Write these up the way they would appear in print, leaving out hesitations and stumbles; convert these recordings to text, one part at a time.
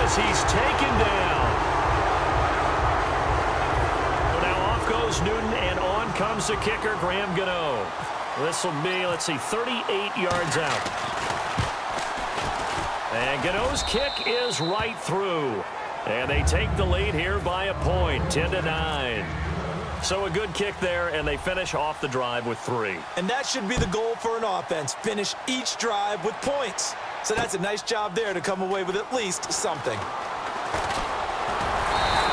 as he's taken down. So now off goes Newton, and on comes the kicker, Graham Gano. This will be, 38 yards out. And Gano's kick is right through. And they take the lead here by a point, 10-9. So a good kick there, and they finish off the drive with 3. And that should be the goal for an offense, finish each drive with points. So that's a nice job there to come away with at least something.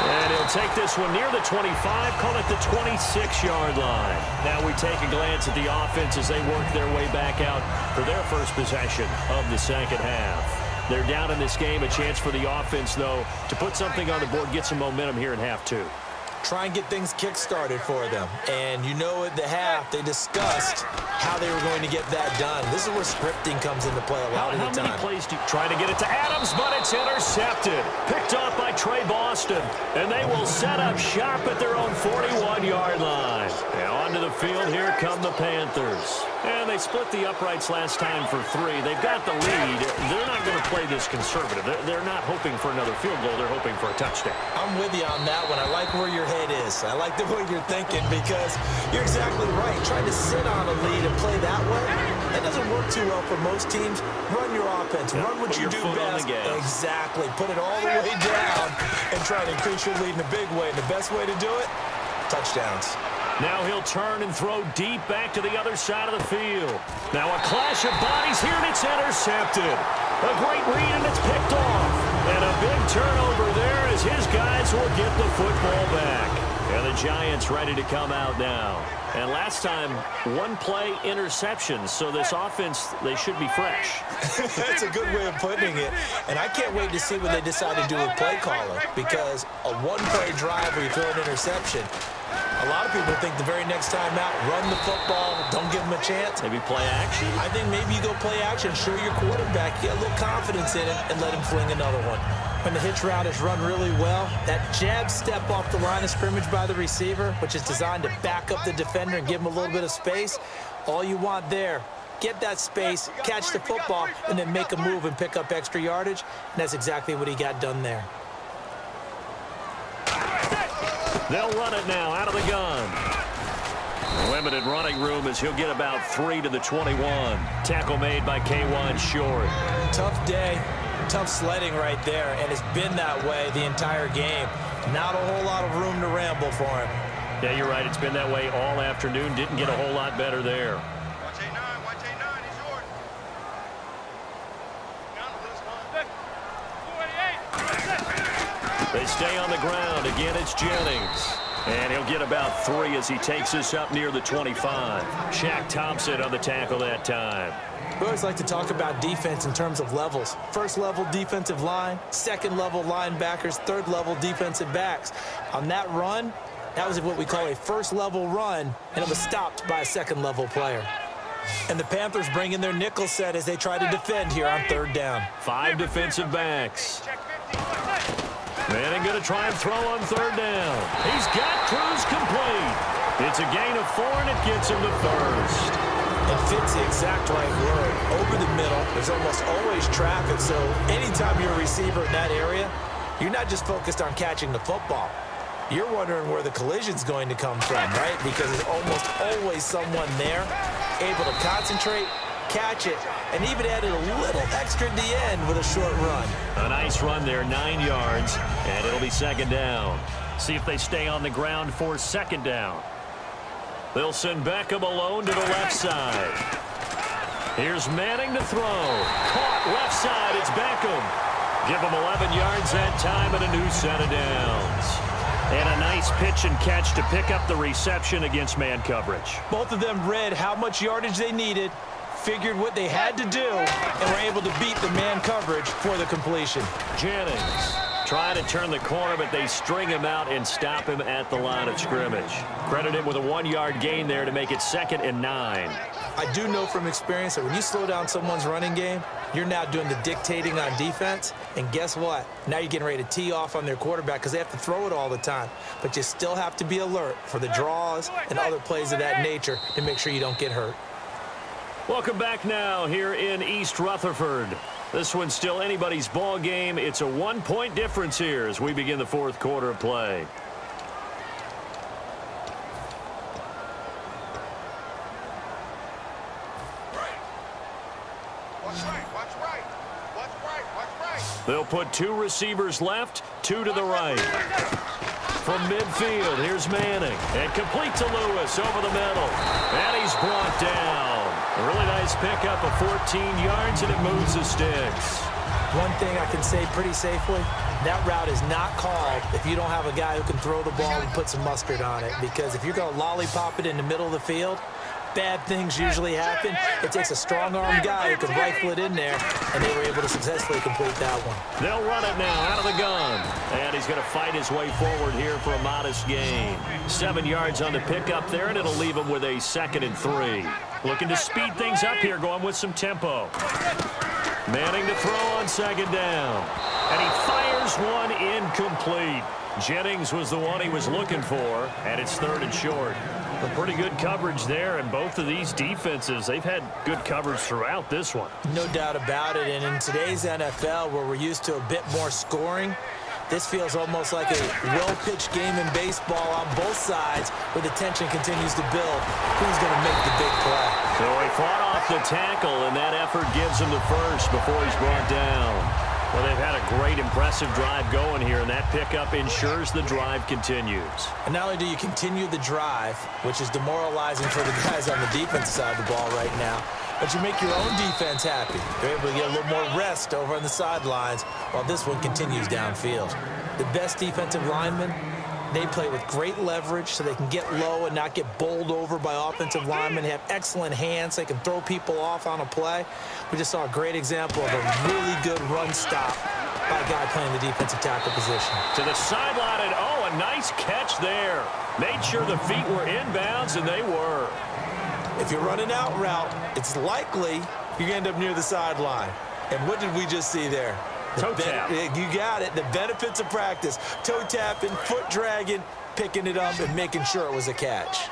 And he'll take this one near the 25, call it the 26-yard line. Now we take a glance at the offense as they work their way back out for their first possession of the second half. They're down in this game. A chance for the offense, though, to put something on the board, get some momentum here in half 2. Try and get things kick-started for them. And you know at the half, they discussed how they were going to get that done. This is where scripting comes into play a lot of the time. How many plays do you try to get it to Adams, but it's intercepted. Picked off by Trey Boston. And they will set up shop at their own 41-yard line. And onto the field, here come the Panthers. And they split the uprights last time for 3. They've got the lead. They're not going to play this conservative. They're not hoping for another field goal. They're hoping for a touchdown. I'm with you on that one. I like where your head is. I like the way you're thinking because you're exactly right. Trying to sit on a lead and play that way, that doesn't work too well for most teams. Run your offense. Run what you do best. Exactly. Put it all the way down and try to increase your lead in a big way. And the best way to do it, touchdowns. Now he'll turn and throw deep back to the other side of the field. Now a clash of bodies here, and it's intercepted. A great read, and it's picked off. And a big turnover there as his guys will get the football back. And the Giants ready to come out now. And last time, one play interception, so this offense, they should be fresh. That's a good way of putting it. And I can't wait to see what they decide to do with play calling, because a one-play drive where you throw an interception, a lot of people think the very next time out, run the football, don't give them a chance. Maybe play action? I think maybe you go play action, show your quarterback, get a little confidence in it, and let him fling another one. When the hitch route is run really well, that jab step off the line of scrimmage by the receiver, which is designed to back up the defender and give him a little bit of space, all you want there, get that space, catch the football, and then make a move and pick up extra yardage, and that's exactly what he got done there. They'll run it now out of the gun. Limited running room as he'll get about 3 to the 21. Tackle made by K1 Short. Tough day. Tough sledding right there, and it's been that way the entire game. Not a whole lot of room to ramble for him. Yeah, you're right. It's been that way all afternoon. Didn't get a whole lot better there. Watch A9, he's yours. They stay on the ground. Again, it's Jennings. And he'll get about 3 as he takes this up near the 25. Shaq Thompson on the tackle that time. We always like to talk about defense in terms of levels. First level defensive line, second level linebackers, third level defensive backs. On that run, that was what we call a first level run, and it was stopped by a second level player. And the Panthers bring in their nickel set as they try to defend here on third down. 5 defensive backs. Manning going to try and throw on third down. He's got Cruz complete. It's a gain of 4, and it gets him to first. It fits the exact right word. Over the middle, there's almost always traffic, so anytime you're a receiver in that area, you're not just focused on catching the football. You're wondering where the collision's going to come from, right? Because there's almost always someone there able to concentrate, catch it, and even added a little extra at the end with a short run. A nice run there, 9 yards, and it'll be second down. See if they stay on the ground for second down. They'll send Beckham alone to the left side. Here's Manning to throw. Caught left side, it's Beckham. Give him 11 yards that time and a new set of downs. And a nice pitch and catch to pick up the reception against man coverage. Both of them read how much yardage they needed, figured what they had to do, and were able to beat the man coverage for the completion. Jennings trying to turn the corner, but they string him out and stop him at the line of scrimmage. Credit him with a 1-yard gain there to make it 2nd and 9. I do know from experience that when you slow down someone's running game, you're now doing the dictating on defense, and guess what? Now you're getting ready to tee off on their quarterback because they have to throw it all the time. But you still have to be alert for the draws and other plays of that nature to make sure you don't get hurt. Welcome back now here in East Rutherford. This one's still anybody's ball game. It's a 1-point difference here as we begin the fourth quarter of play. They'll put 2 receivers left, 2 to the right. From midfield, here's Manning. And complete to Lewis over the middle. And he's brought down. A really nice pickup of 14 yards, and it moves the sticks. One thing I can say pretty safely, that route is not called if you don't have a guy who can throw the ball and put some mustard on it. Because if you're going to lollipop it in the middle of the field, bad things usually happen. It takes a strong-armed guy who can rifle it in there, and they were able to successfully complete that one. They'll run it now out of the gun. And he's going to fight his way forward here for a modest gain. 7 yards on the pickup there, and it'll leave him with a 2nd and 3. Looking to speed things up here, going with some tempo. Manning to throw on 2nd down. And he fires one incomplete. Jennings was the one he was looking for, and it's 3rd and short. A pretty good coverage there, and both of these defenses, they've had good coverage throughout this one. No doubt about it, and in today's NFL, where we're used to a bit more scoring, this feels almost like a well-pitched game in baseball on both sides where the tension continues to build. Who's going to make the big play? So he fought off the tackle, and that effort gives him the first before he's brought down. Well, they've had a great, impressive drive going here, and that pickup ensures the drive continues. And not only do you continue the drive, which is demoralizing for the guys on the defense side of the ball right now, but you make your own defense happy. They're able to get a little more rest over on the sidelines while this one continues downfield. The best defensive linemen, they play with great leverage so they can get low and not get bowled over by offensive linemen. They have excellent hands. They can throw people off on a play. We just saw a great example of a really good run stop by a guy playing the defensive tackle position. To the sideline, and oh, a nice catch there. Made sure the feet were inbounds, and they were. If you're running out route, it's likely you're going to end up near the sideline. And what did we just see there? Toe tap. You got it. The benefits of practice. Toe tapping, foot dragging, picking it up, and making sure it was a catch.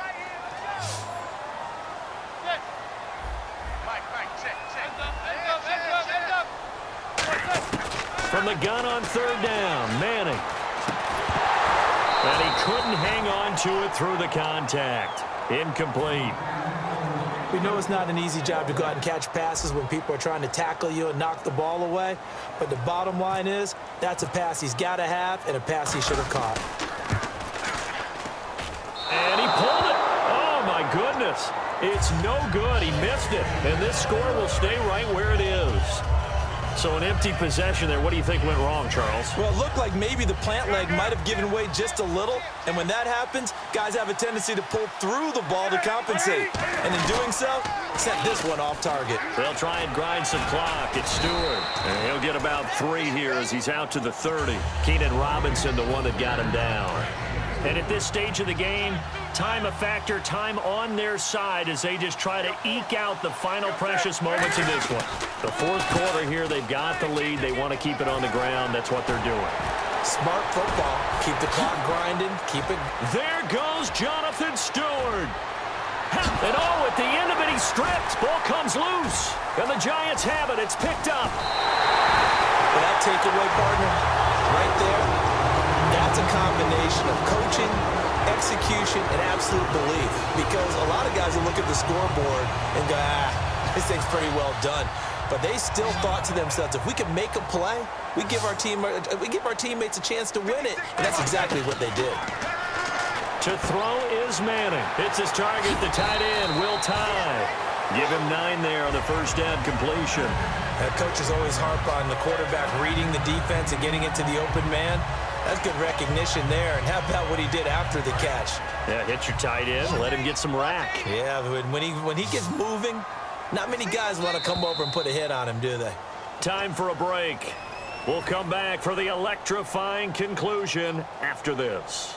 From the gun on 3rd down, Manning. And he couldn't hang on to it through the contact. Incomplete. We know it's not an easy job to go out and catch passes when people are trying to tackle you and knock the ball away. But the bottom line is, that's a pass he's got to have and a pass he should have caught. And he pulled it. Oh, my goodness. It's no good. He missed it. And this score will stay right where it is. So an empty possession there. What do you think went wrong, Charles? Well, it looked like maybe the plant leg might have given way just a little. And when that happens, guys have a tendency to pull through the ball to compensate. And in doing so, sent this one off target. They'll try and grind some clock. It's Stewart. And he'll get about 3 here as he's out to the 30. Keenan Robinson, the one that got him down. And at this stage of the game, time a factor, time on their side as they just try to eke out the final precious moments of this one. The fourth quarter here, they've got the lead. They want to keep it on the ground. That's what they're doing. Smart football. Keep the clock grinding. Keep it. There goes Jonathan Stewart. And oh, at the end of it, he's stripped. Ball comes loose. And the Giants have it. It's picked up. Well, that takeaway, partner, right there, that's a combination of coaching, execution, and absolute belief. Because a lot of guys will look at the scoreboard and go, this thing's pretty well done. But they still thought to themselves, if we can make a play, we give our teammates a chance to win it. And that's exactly what they did. To throw is Manning. Hits his target, the tight end, Will Tye. Give him 9 there on the first down completion. Coaches always harp on the quarterback reading the defense and getting into the open man. That's good recognition there. And how about what he did after the catch? Yeah, hit your tight end, let him get some rack. Yeah, when he gets moving, not many guys want to come over and put a hit on him, do they? Time for a break. We'll come back for the electrifying conclusion after this.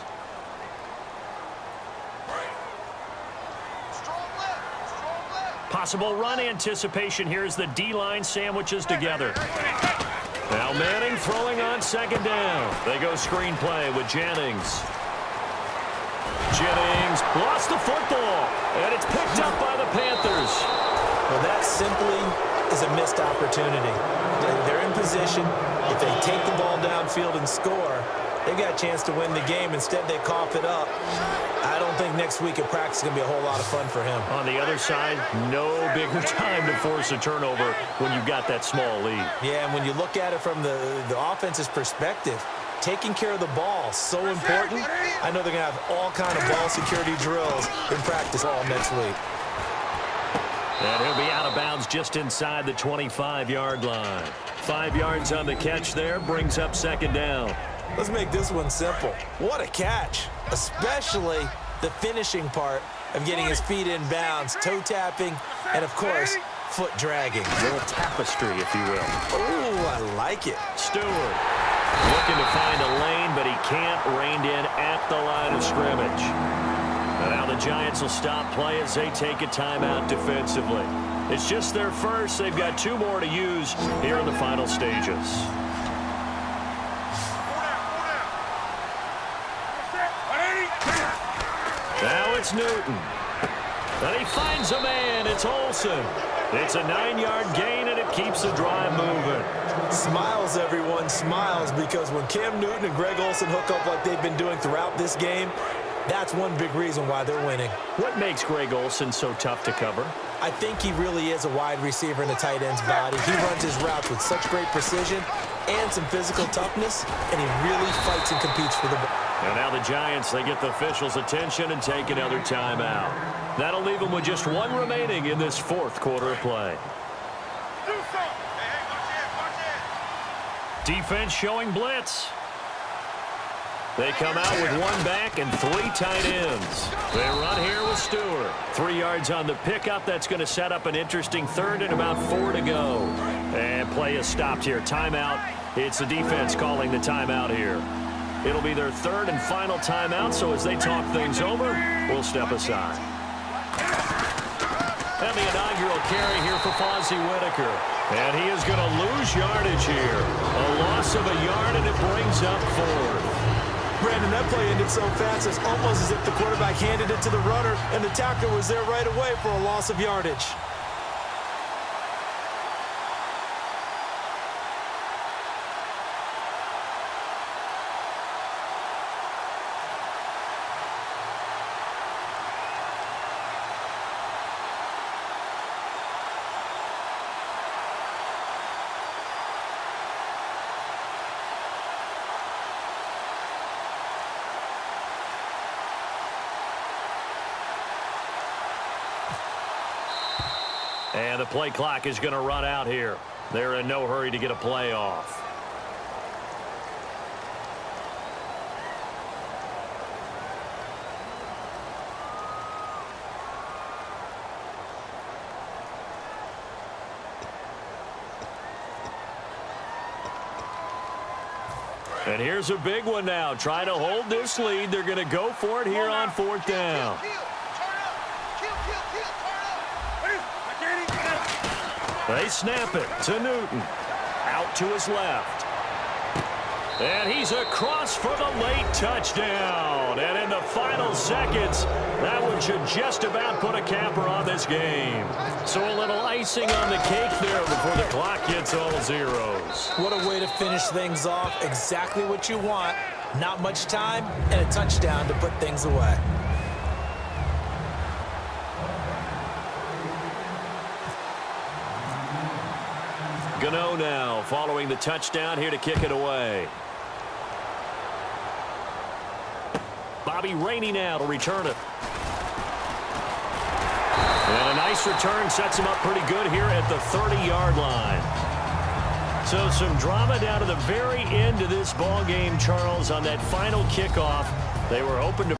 Possible run anticipation here as the D-line sandwiches together. Now Manning throwing on 2nd down. They go screenplay with Jennings. Jennings lost the football, and it's picked up by the Panthers. Well, that simply is a missed opportunity. They're in position. If they take the ball downfield and score, they've got a chance to win the game. Instead, they cough it up. I don't think next week at practice is going to be a whole lot of fun for him. On the other side, no bigger time to force a turnover when you've got that small lead. Yeah, and when you look at it from the offense's perspective, taking care of the ball so important. I know they're going to have all kind of ball security drills in practice all next week. And he'll be out of bounds just inside the 25-yard line. 5 yards on the catch there, brings up second down. Let's make this one simple. What a catch, especially the finishing part of getting his feet in bounds, toe tapping, and, of course, foot dragging. A little tapestry, if you will. Oh, I like it. Stewart looking to find a lane, but he can't, reined in at the line of scrimmage. And now the Giants will stop play as they take a timeout defensively. It's just their first. They've got 2 more to use here in the final stages. Now it's Newton. And he finds a man. It's Olsen. It's a 9-yard gain, and it keeps the drive moving. Smiles, everyone, smiles, because when Cam Newton and Greg Olsen hook up like they've been doing throughout this game, that's one big reason why they're winning. What makes Greg Olsen so tough to cover? I think he really is a wide receiver in the tight end's body. He runs his routes with such great precision and some physical toughness, and he really fights and competes for the ball. And now the Giants, they get the officials' attention and take another timeout. That'll leave them with just 1 remaining in this 4th quarter of play. Defense showing blitz. They come out with 1 back and 3 tight ends. They run here with Stewart. 3 yards on the pickup. That's going to set up an interesting 3rd and about 4 to go. And play is stopped here. Timeout. It's the defense calling the timeout here. It'll be their 3rd and final timeout, so as they talk things over, we'll step aside. And the inaugural carry here for Fozzie Whitaker. And he is going to lose yardage here. A loss of a yard, and it brings up 4th. Brandon, that play ended so fast, it's almost as if the quarterback handed it to the runner, and the tackler was there right away for a loss of yardage. And the play clock is going to run out here. They're in no hurry to get a play off. And here's a big one now. Trying to hold this lead. They're going to go for it here on 4th down. They snap it to Newton. Out to his left. And he's across for the late touchdown. And in the final seconds, that one should just about put a capper on this game. So a little icing on the cake there before the clock hits all zeros. What a way to finish things off. Exactly what you want. Not much time and a touchdown to put things away. Gano now following the touchdown here to kick it away. Bobby Rainey now to return it. And a nice return sets him up pretty good here at the 30-yard line. So some drama down to the very end of this ball game, Charles, on that final kickoff. They were hoping to